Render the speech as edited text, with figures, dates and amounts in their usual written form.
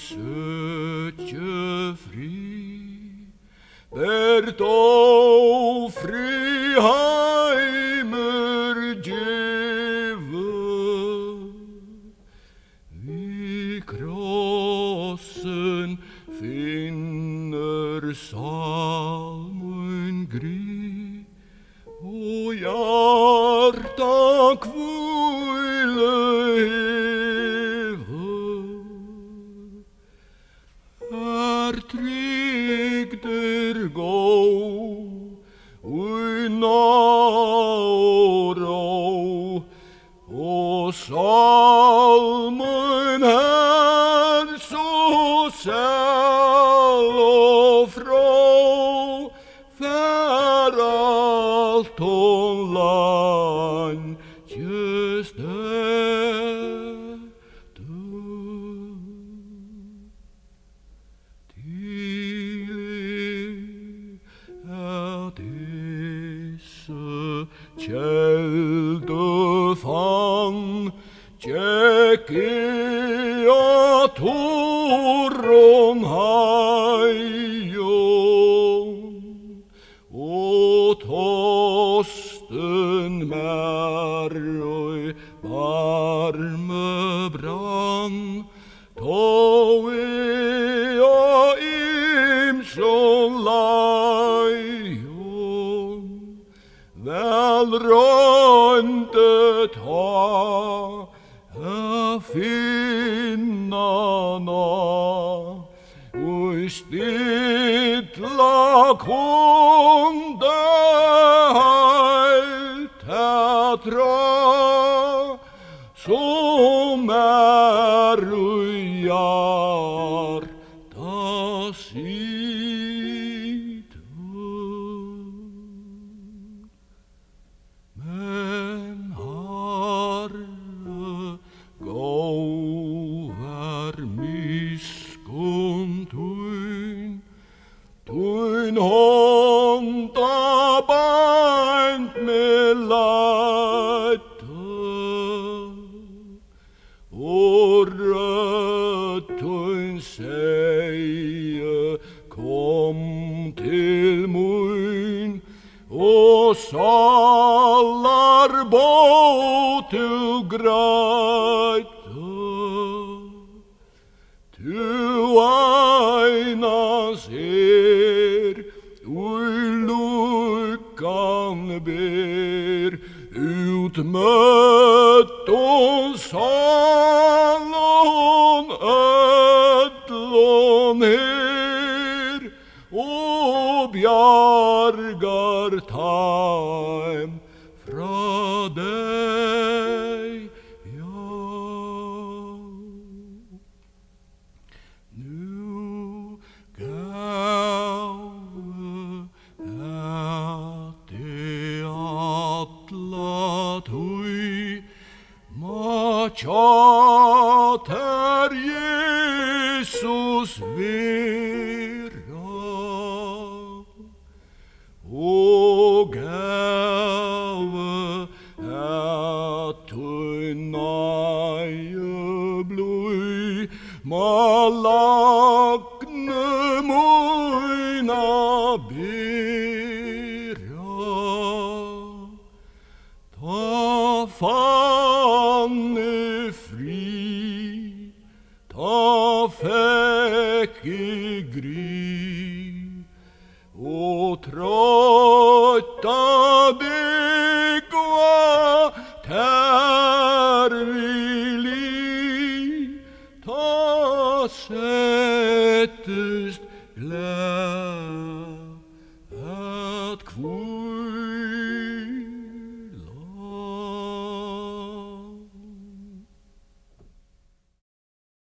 søtje fri, bert og friheimer djeve. Vi krossen finner salmen gry, og hjarta kvile trygder gå unna og ro, og salmen her så selv og fra, fær alt og land just kjeldefang tjekk i a torron heion, og tosten merøy varme brann, tå i a imsson leion, vel røntet ha finna na, og stilla kunde heilt tra, som hjarta sitt. Men Herre, gå vær miskunn tuin hånda beint med leite, og rødt seie kom til mun, og salar båtu greit, tu einas lukkan ber, utmøtt og salon ödlon her, og bjargar taim fra deg, ja. Nu gave det atla tui, ma tjater Jesus vera, og gave at tu naie blod, ma lakne moina bera, ta fanne fri, ta fekk i gry, og trøtta byggva tervili, ta settest glad at